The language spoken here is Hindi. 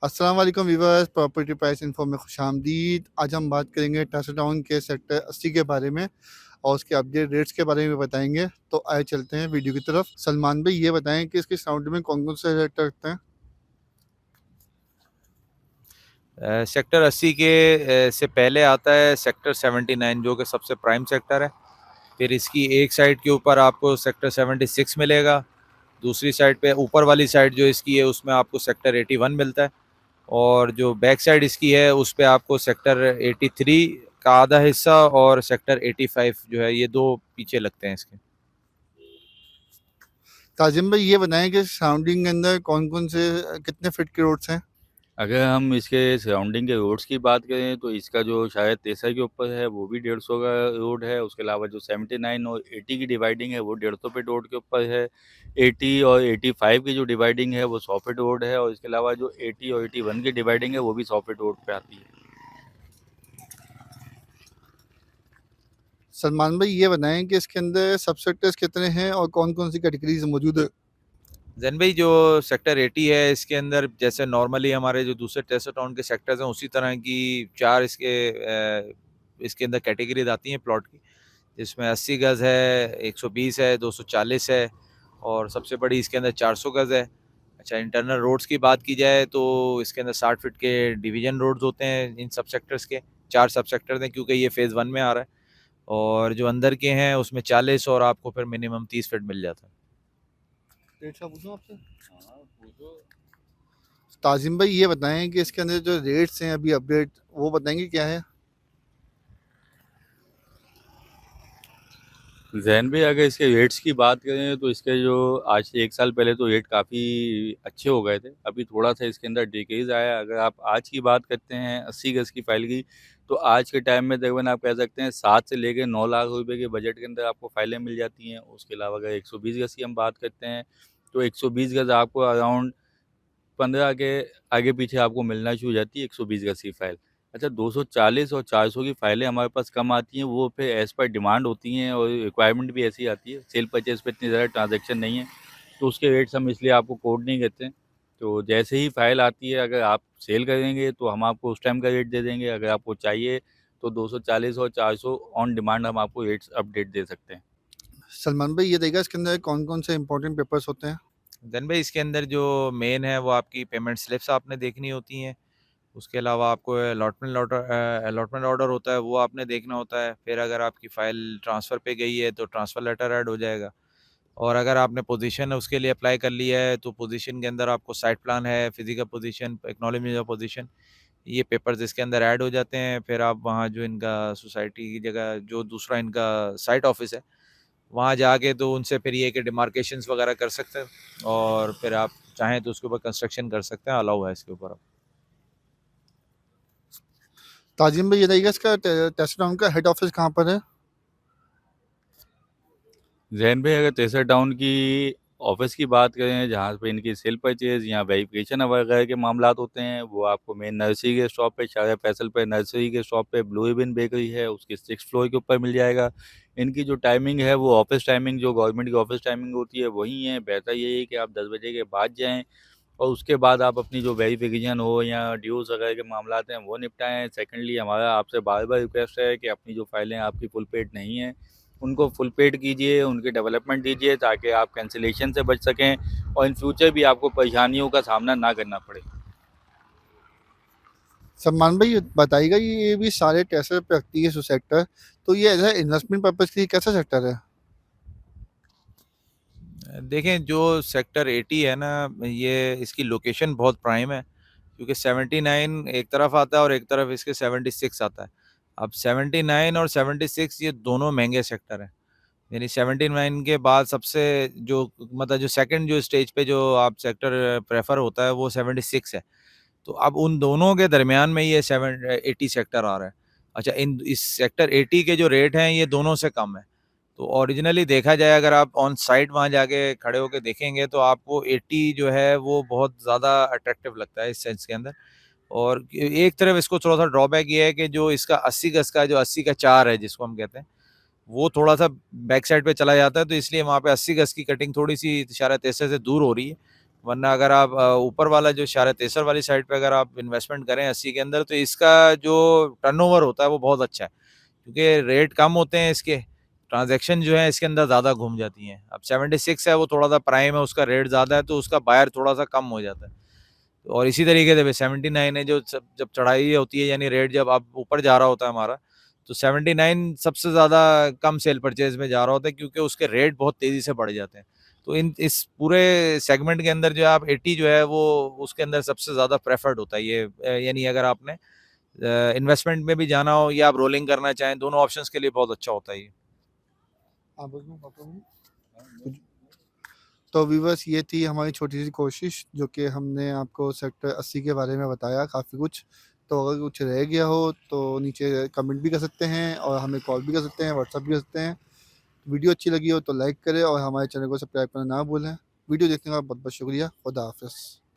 अस्सलाम वालेकुम वीवर्स, प्रॉपर्टी प्राइस इन्फो में खुशामदीद। आज हम बात करेंगे टासा टाउन के सेक्टर 80 के बारे में और उसके अपडेट रेट्स के बारे में बताएंगे। तो आए चलते हैं वीडियो की तरफ। सलमान भाई ये बताएं कि इसके साउंड में कौन कौन से रेट रखते हैं। सेक्टर 80 के से पहले आता है सेक्टर 79 जो कि सबसे प्राइम सेक्टर है। फिर इसकी एक साइड के ऊपर आपको सेक्टर 76 मिलेगा। दूसरी साइड पे ऊपर वाली साइड जो इसकी है उसमें आपको सेक्टर 81 मिलता है। और जो बैक साइड इसकी है उस पे आपको सेक्टर 83 का आधा हिस्सा और सेक्टर 85 जो है, ये दो पीछे लगते हैं इसके। ताजिम भाई ये बताएं कि सराउंडिंग के अंदर कौन कौन से कितने फिट के रोड्स हैं। अगर हम इसके सराउंडिंग के रोड्स की बात करें तो इसका जो शायद तेसर के ऊपर है वो भी 150 का रोड है। उसके अलावा जो 79 और 80 की डिवाइडिंग है वो 150 फीट रोड के ऊपर है। 80 और 85 की जो डिवाइडिंग है वो 100 फीट रोड है। और इसके अलावा जो 80 और 81 की डिवाइडिंग है वो भी 100 फीट रोड पे आती है। सलमान भाई ये बताएं कि इसके अंदर सब सेक्टर्स कितने हैं और कौन कौन सी कैटेगरीज मौजूद है। जैन भाई, जो सेक्टर 80 है इसके अंदर जैसे नॉर्मली हमारे जो दूसरे टेस्ट टाउन के सेक्टर्स हैं उसी तरह की चार इसके अंदर कैटेगरीज आती हैं प्लॉट की, जिसमें 80 गज है, 120 है, 240 है और सबसे बड़ी इसके अंदर 400 गज है। अच्छा, इंटरनल रोड्स की बात की जाए तो इसके अंदर 60 फीट के डिवीजन रोड्स होते हैं इन सब सेक्टर्स के। चार सब सेक्टर्स हैं क्योंकि ये फेज़ 1 में आ रहा है। और जो अंदर के हैं उसमें 40 और आपको फिर मिनिमम 30 फीट मिल जाता है। रेट का पूछूं आपसे। ताजिम भाई ये बताएं कि इसके अंदर जो रेट्स हैं अभी अपडेट वो बताएंगे क्या है। जैन भी अगर इसके रेट्स की बात करें तो इसके जो आज से 1 साल पहले तो रेट काफ़ी अच्छे हो गए थे। अभी थोड़ा सा इसके अंदर डिक्रीज आया है। अगर आप आज की बात करते हैं 80 गज की फाइल की, तो आज के टाइम में तकरीबन आप कह सकते हैं 7 से लेकर 9 लाख रुपए के बजट के अंदर आपको फाइलें मिल जाती हैं। उसके अलावा अगर 120 गज की हम बात करते हैं तो 120 गज आपको अराउंड 15 के आगे पीछे आपको मिलना शुरू हो जाती है 120 गज की फाइल। अच्छा, 240 और 400 की फाइलें हमारे पास कम आती हैं, वो फिर एज़ पर डिमांड होती हैं और रिक्वायरमेंट भी ऐसी आती है। सेल परचेज़ पे इतनी ज़्यादा ट्रांज़ैक्शन नहीं है, तो उसके रेट्स हम इसलिए आपको कोट नहीं करते हैं। तो जैसे ही फाइल आती है, अगर आप सेल करेंगे तो हम आपको उस टाइम का रेट दे देंगे। अगर आपको चाहिए तो 240 और 400 ऑन डिमांड हम आपको रेट्स अपडेट दे सकते हैं। सलमान भाई ये देगा इसके अंदर कौन कौन से इंपॉर्टेंट पेपर्स होते हैं। देन भाई, इसके अंदर जो मेन है वो आपकी पेमेंट स्लिप्स आपने देखनी होती हैं। उसके अलावा आपको अलॉटमेंट ऑर्डर होता है, वो आपने देखना होता है। फिर अगर आपकी फ़ाइल ट्रांसफ़र पे गई है तो ट्रांसफ़र लेटर ऐड हो जाएगा। और अगर आपने पोजीशन उसके लिए अप्लाई कर लिया है तो पोजीशन के अंदर आपको साइट प्लान है, physical position, acknowledgement of position, ये पेपर्स इसके अंदर ऐड हो जाते हैं। फिर आप वहाँ जो इनका सोसाइटी की जगह जो दूसरा इनका साइट ऑफिस है वहाँ जाके तो उनसे फिर ये कि डिमार्केशंस वगैरह कर सकते हैं। और फिर आप चाहें तो उसके ऊपर कंस्ट्रक्शन कर सकते हैं, अलाउ है इसके ऊपर। ताजिम भाई ये देगा इसका टेस्ट टाउन का हेड ऑफिस कहाँ पर है। ज़हन में अगर तेसर टाउन की ऑफ़िस की बात करें, जहाँ पे इनकी सेल परचेज़ या वेरिफ़िकेशन वगैरह के मामलात होते हैं, वो आपको मेन नर्सरी के स्टॉप पे, शाहजहाँ फैसल पे नर्सरी के स्टॉप पे ब्लू रिबन बेकरी है, उसके 6th फ्लोर के ऊपर मिल जाएगा। इनकी जो टाइमिंग है वो ऑफ़िस टाइमिंग जो गवर्नमेंट की ऑफ़िस टाइमिंग होती है वही है। बेहतर यही है कि आप 10 बजे के बाद जाएँ और उसके बाद आप अपनी जो वेरिफ़िकेशन हो या ड्यूज़ वगैरह के मामलात हैं वो निपटाएँ। सेकंडली हमारा आपसे बार-बार रिक्वेस्ट है कि अपनी जो फाइलें आपकी फुल पेड नहीं हैं, उनको फुल पेड कीजिए, उनकी डेवलपमेंट दीजिए ताकि आप कैंसिलेशन से बच सकें और इन फ्यूचर भी आपको परेशानियों का सामना ना करना पड़े। सलमान भाई ये बताइएगा ये भी सारे टेस्ट पे रखती है सेक्टर, तो ये एज इन्वेस्टमेंट पर्पज के लिए कैसा सेक्टर है। देखें, जो सेक्टर 80 है ना, ये इसकी लोकेशन बहुत प्राइम है क्योंकि 79 एक तरफ आता है और एक तरफ इसके 76 आता है। अब 79 और 76 ये दोनों महंगे सेक्टर हैं। यानी 79 के बाद सबसे जो मतलब जो सेकंड जो स्टेज पे जो आप सेक्टर प्रेफर होता है वो 76 है। तो अब उन दोनों के दरमियान में ये 80 सेक्टर आ रहा है। अच्छा, इन इस सेक्टर 80 के जो रेट हैं ये दोनों से कम है। तो ओरिजिनली देखा जाए, अगर आप ऑन साइट वहाँ जाके खड़े होके देखेंगे तो आपको 80 जो है वो बहुत ज़्यादा अट्रैक्टिव लगता है इस सेंस के अंदर। और एक तरफ इसको थोड़ा सा ड्रॉबैक ये है कि जो इसका 80 गज का जो 80 का 4 है जिसको हम कहते हैं, वो थोड़ा सा बैक साइड पे चला जाता है, तो इसलिए वहाँ पे 80 गज की कटिंग थोड़ी सी इशारा तेसे से दूर हो रही है। वरना अगर आप ऊपर वाला जो 63 वाली साइड पे अगर आप इन्वेस्टमेंट करें 80 के अंदर, तो इसका जो टर्नओवर होता है वो बहुत अच्छा है, क्योंकि रेट कम होते हैं इसके, ट्रांजैक्शन जो है इसके अंदर ज़्यादा घूम जाती हैं। अब 76 है, वो थोड़ा सा प्राइम है, उसका रेट ज़्यादा है, तो उसका बायर थोड़ा सा कम हो जाता है। और इसी तरीके से 79 है, जो जब चढ़ाई होती है, यानी रेट जब आप ऊपर जा रहा होता है हमारा, तो 79 सबसे ज़्यादा कम सेल परचेज में जा रहा होता है, क्योंकि उसके रेट बहुत तेज़ी से बढ़ जाते हैं। तो इस पूरे सेगमेंट के अंदर जो है, आप 80 जो है वो उसके अंदर सबसे ज़्यादा प्रेफर्ड होता है ये, यानी अगर आपने इन्वेस्टमेंट में भी जाना हो या आप रोलिंग करना चाहें, दोनों ऑप्शंस के लिए बहुत अच्छा होता है ये। हाँ, बोलो, कुछ। तो व्यूवर्स, ये थी हमारी छोटी सी कोशिश, जो कि हमने आपको सेक्टर 80 के बारे में बताया काफ़ी कुछ। तो अगर कुछ रह गया हो तो नीचे कमेंट भी कर सकते हैं, और हमें कॉल भी कर सकते हैं, व्हाट्सअप भी कर सकते हैं। वीडियो अच्छी लगी हो तो लाइक करें, और हमारे चैनल को सब्सक्राइब करना ना भूलें। वीडियो देखने का बहुत बहुत शुक्रिया। खुदा हाफिज़।